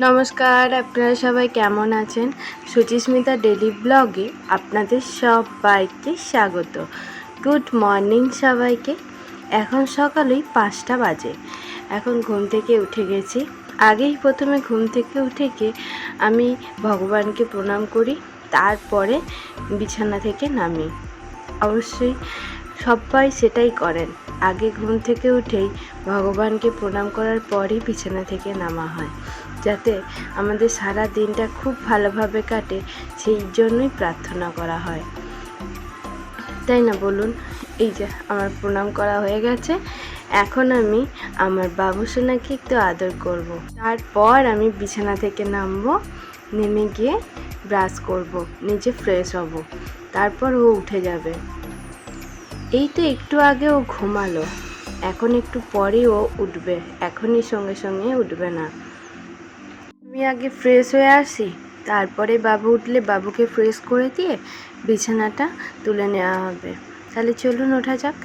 নমস্কার, আপনারা সবাই কেমন আছেন? সুচিস্মিতা ডেলি ব্লগে আপনাদের সবাইকে স্বাগত। গুড মর্নিং সবাইকে। এখন সকালেই 5টা বাজে। এখন ঘুম থেকে উঠে গেছি। আগেই প্রথমে ঘুম থেকে উঠে গিয়ে আমি ভগবানকে প্রণাম করি, তারপরে বিছানা থেকে নামি। অবশ্যই সবাই সেটাই করেন। আগে ঘুম থেকে উঠেই ভগবানকে প্রণাম করার পরই বিছানা থেকে নামা হয়, যাতে আমাদের সারা দিনটা খুব ভালোভাবে কাটে, সেই জন্যই প্রার্থনা করা হয়, তাই না বলুন? এই যে আমার প্রণাম করা হয়ে গেছে। এখন আমি আমার বাবুসোনাকে একটু আদর করব। তারপর আমি বিছানা থেকে নামবো, নেমে গিয়ে ব্রাশ করব, নিজে ফ্রেশ হব, তারপর ও উঠে যাবে। এই তো একটু আগে ও ঘুমালো, এখন একটু পরে ও উঠবে, এখনই সঙ্গে সঙ্গে উঠবে না। আমি আগে ফ্রেশ হয়ে আসি, তারপরে বাবু উঠলে বাবুকে ফ্রেশ করে দিয়ে বিছানাটা তুলে নেওয়া হবে। তাহলে চলুন ওঠা যাক।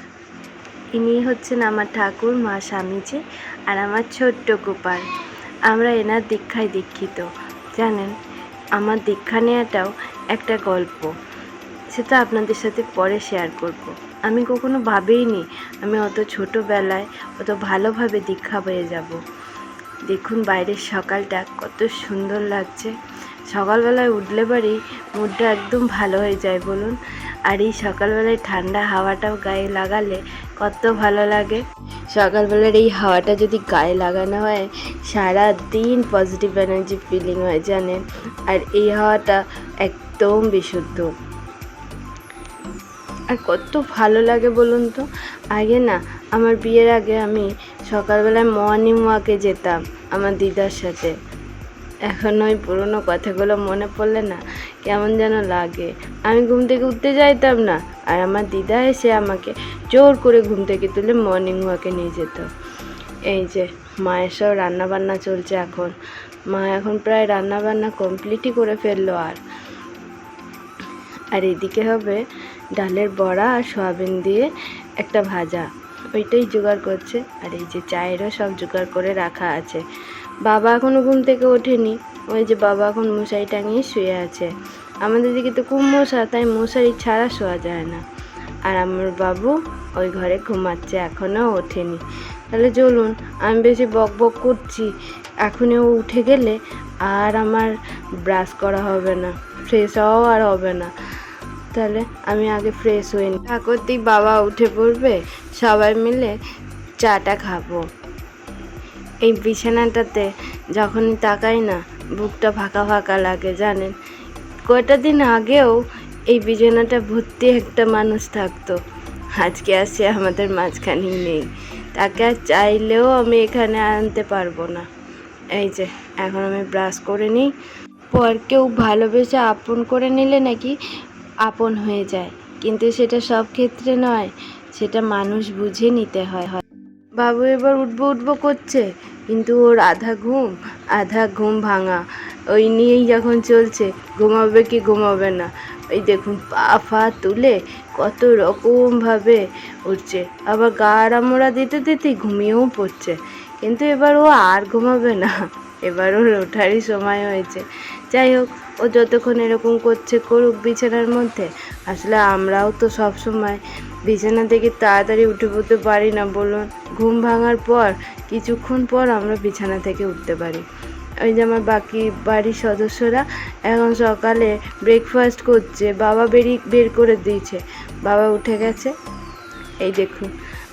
ইনি হচ্ছেন আমার ঠাকুর, মা স্বামীজি, আর আমার ছোট্ট গোপাল। আমরা এনার দীক্ষায় দীক্ষিত। জানেন, আমার দীক্ষা নেওয়াটাও একটা গল্প, সেটা আপনাদের সাথে পরে শেয়ার করব। আমি কখনো ভাবিনি আমি অত ছোটোবেলায় অত ভালোভাবে দীক্ষা পেয়ে যাব। দেখুন বাইরের সকালটা কত সুন্দর লাগছে। সকালবেলায় উঠলে বাড়ি মুডটা একদম ভালো হয়ে যায় বলুন। আর এই সকালবেলায় ঠান্ডা হাওয়াটাও গায়ে লাগালে কত ভালো লাগে। সকালবেলার এই হাওয়াটা যদি গায়ে লাগানো হয়, সারা দিন পজিটিভ এনার্জি ফিলিং হয় জানেন। আর এই হাওয়াটা একদম বিশুদ্ধ, আর কত ভালো লাগে বলুন তো। আগে না, আমার বিয়ের আগে আমি সকালবেলায় মর্নিং ওয়াকে যেতাম আমার দিদার সাথে। এখন ওই পুরনো কথাগুলো মনে পড়লে না কেমন যেন লাগে। আমি ঘুম থেকে উঠতে চাইতাম না, আর আমার দিদা এসে আমাকে জোর করে ঘুম থেকে তুলে মর্নিং ওয়াকে নিয়ে যেত। এই যে মায়ের সব রান্নাবান্না চলছে এখন। মা এখন প্রায় রান্নাবান্না কমপ্লিটই করে ফেললো। আর এদিকে হবে ডালের বড়া আর সয়াবিন দিয়ে একটা ভাজা, ওইটাই জোগাড় করছে। আর এই যে চায়েরও সব জোগাড় করে রাখা আছে। বাবা এখনও ঘুম থেকে ওঠেনি, ওই যে বাবা এখন মশারি টাঙিয়ে শুয়ে আছে। আমাদের দিকে তো খুব মশা, তাই মশারি ছাড়া শোয়া যায় না। আর আমার বাবু ওই ঘরে ঘুমাচ্ছে, এখনও ওঠেনি। তাহলে চলুন, আমি বেশি বক বক করছি, এখনই ও উঠে গেলে আর আমার ব্রাশ করা হবে না, ফ্রেশ হওয়াও আর হবে না। তাহলে আমি আগে ফ্রেশ হয়ে নিই, ঠাকুরদি বাবা উঠে পড়বে, সবাই মিলে চাটা খাবো। এই বিছানাটাতে যখনই তাকাই না বুকটা ফাঁকা ফাঁকা লাগে জানেন। কয়টা দিন আগেও এই বিছানাটা ভর্তি একটা মানুষ থাকতো, আজকে আর সে আমাদের মাঝখানেই নেই। তাকে আর চাইলেও আমি এখানে আনতে পারবো না। এই যে এখন আমি ব্রাশ করে নিই। পর কেউ ভালোবেসে আপন করে নিলে নাকি আপন হয়ে যায়, কিন্তু সেটা সব ক্ষেত্রে নয়, সেটা মানুষ বুঝে নিতে হয়। বাবু এবার উঠবো করছে, কিন্তু ওর আধা ঘুম ভাঙা, ওই নিয়েই যখন চলছে, ঘুমাবে কি ঘুমাবে না। ওই দেখুন পা ফা তুলে কত রকমভাবে উঠছে, আবার গা আড়ামোড়া দিতে দিতেই ঘুমিয়েও পড়ছে। কিন্তু এবার ও আর ঘুমাবে না, এবার ওর ওঠারই সময় হয়েছে। যাই হোক, ও যতক্ষণ এরকম করছে করুক বিছানার মধ্যে। আসলে আমরাও তো সব সময় বিছানা থেকে তাড়াতাড়ি উঠে পড়তে পারি না বলুন। ঘুম ভাঙার পর কিছুক্ষণ পর আমরা বিছানা থেকে উঠতে পারি। ওই যে আমার বাকি বাড়ির সদস্যরা এখন সকালে ব্রেকফাস্ট করছে, বাবা বের করে দিয়েছে, বাবা উঠে গেছে। এই দেখুন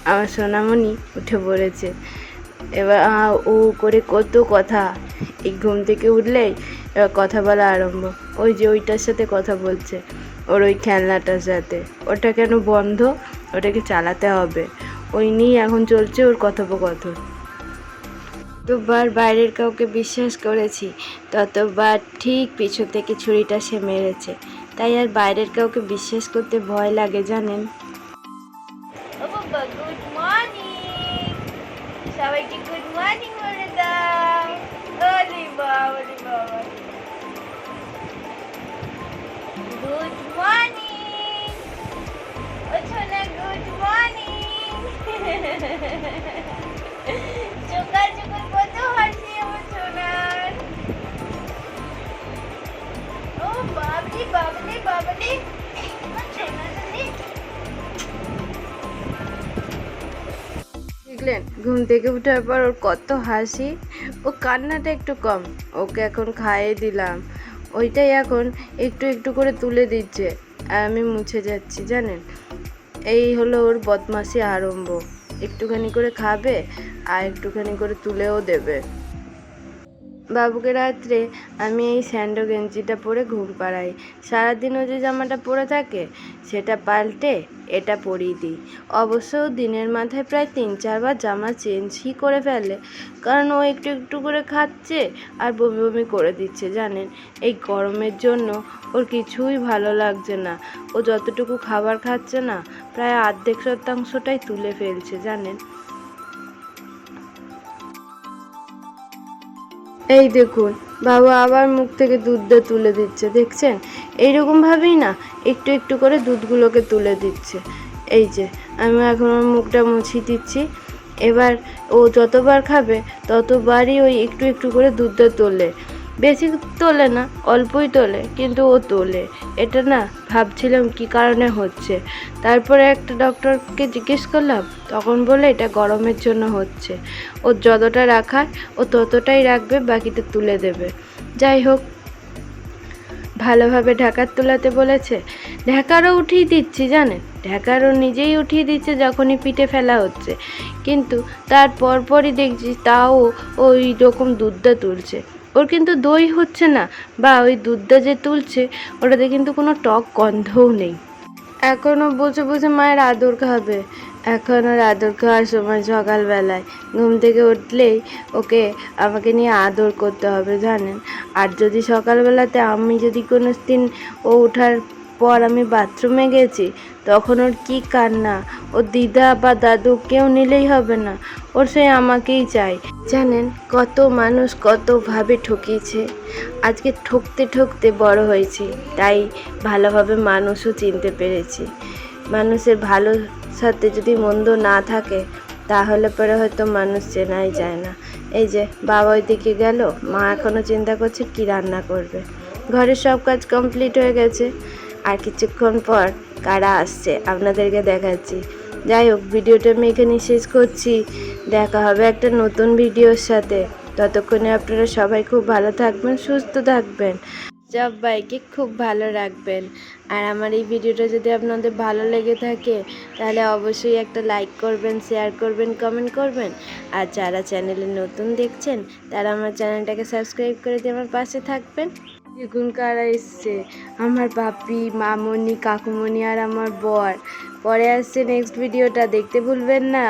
আমার সোনামণি উঠে পড়েছে। এবার ও করে কত কথা, এই ঘুম থেকে উঠলেই এবার কথা বলা আরম্ভ। ওই যে ওইটার সাথে কথা বলছে, ওর ওই খেলনাটার সাথে। ওটা কেন বন্ধ, ওটাকে চালাতে হবে, ওই নিয়েই এখন চলছে ওর কথোপকথন। যতবার বাইরের কাউকে বিশ্বাস করেছি, ততবার ঠিক পিছু থেকে ছুরিটা সে মেরেছে। তাই আর বাইরের কাউকে বিশ্বাস করতে ভয় লাগে জানেন। গুড মর্নিং সবাইকে, গুড মর্নিং বলে দাও। ওরে বাবা, গুড মর্নিং ও সোনা, গুড মর্নিং। সকাল সকাল কত হাসি আমার সোনার। দেখলেন ঘুম থেকে ওঠার পর ওর কত হাসি, ও কান্নাটা একটু কম, ওকে এখন খাইয়ে দিলাম, ওইটাই এখন একটু একটু করে তুলে দিচ্ছে আর আমি মুছে যাচ্ছি জানেন। এই হলো ওর বদমাশি আরম্ভ, একটুখানি করে খাবে আর একটুখানি করে তুলেও দেবে। বাবুকে রাত্রে আমি এই স্যান্ডো গেঞ্জিটা পরে ঘুম পাড়াই, সারাদিন ও যে জামাটা পরে থাকে সেটা পাল্টে এটা পরিয়ে দিই। অবশ্য দিনের মাথায় প্রায় 3-4 বার জামা চেঞ্জই করে ফেলে, কারণ ও একটু একটু করে খাচ্ছে আর বমি বমি করে দিচ্ছে জানেন। এই গরমের জন্য ওর কিছুই ভালো লাগছে না, ও যতটুকু খাবার খাচ্ছে না প্রায় অর্ধেক শতাংশটাই তুলে ফেলছে জানেন। এই দেখুন বাবা আবার মুখ থেকে দুধটা তুলে দিচ্ছে, দেখছেন? এইরকমভাবেই না একটু একটু করে দুধগুলোকে তুলে দিচ্ছে। এই যে আমি এখন ওর মুখটা মুছিয়ে দিচ্ছি, এবার ও যতবার খাবে ততবারই ওই একটু একটু করে দুধটা তোলে, বেশি তোলে না, অল্পই তোলে, কিন্তু ও তোলে। এটা না ভাবছিলাম কি কারণে হচ্ছে, তারপরে একটা ডক্টরকে জিজ্ঞেস করলাম, তখন বলে এটা গরমের জন্য হচ্ছে। ও যতটা রাখার ও ততটাই রাখবে, বাকিটা তুলে দেবে। যাই হোক, ভালোভাবে ঢাকার তোলাতে বলেছে, ঢাকারও উঠিয়ে দিচ্ছি জানেন, ঢাকারও নিজেই উঠিয়ে দিচ্ছে যখনই পিঠে ফেলা হচ্ছে, কিন্তু তার পরপরই দেখছি তাও ওই রকম দুধটা তুলছে। ওর কিন্তু দই হচ্ছে না, বা ওই দুধটা যে তুলছে ওটাতে কিন্তু কোনো টক গন্ধও নেই। এখনও বসে বসে মায়ের আদর খাবে, এখন ওর আদর খাওয়ার সময় সকালবেলায় ঘুম থেকে উঠলেই ওকে আমাকে নিয়ে আদর করতে হবে জানেন। আর যদি সকালবেলাতে আমি যদি কোনো দিন ও ওঠার পর আমি বাথরুমে গেছি, তখন ওর কী কান্না, ওর দিদা বা দাদু কেউ নিলেই হবে না, ওর সেই আমাকেই চাই জানেন। কত মানুষ কতভাবে ঠকিয়েছে, আজকে ঠকতে ঠকতে বড় হয়েছি, তাই ভালোভাবে মানুষও চিনতে পেরেছি। মানুষের ভালো সাথে যদি মন্দ না থাকে তাহলে পরে হয়তো মানুষ চেনাই যায় না। এই যে বাবা ওইদিকে গেল, মা এখনও চিন্তা করছে কি রান্না করবে। ঘরের সব কাজ কমপ্লিট হয়ে গেছে, আর কিছুক্ষণ পর কারা আসছে আপনাদেরকে দেখাচ্ছি। যাই হোক, ভিডিওটা আমি এখানে শেষ করছি, দেখা হবে একটা নতুন ভিডিওর সাথে। ততক্ষণে আপনারা সবাই খুব ভালো থাকবেন, সুস্থ থাকবেন, সবাইকে খুব ভালো রাখবেন। আর আমার এই ভিডিওটা যদি আপনাদের ভালো লেগে থাকে তাহলে অবশ্যই একটা লাইক করবেন, শেয়ার করবেন, কমেন্ট করবেন। আর যারা চ্যানেলে নতুন দেখছেন তারা আমার চ্যানেলটাকে সাবস্ক্রাইব করে দিয়ে আমার পাশে থাকবেন। দেখুন কারা এসছে, আমার বাপি, মামনি, কাকুমণি আর আমার বর। পরে আসছে নেক্সট ভিডিওটা, দেখতে ভুলবেন না।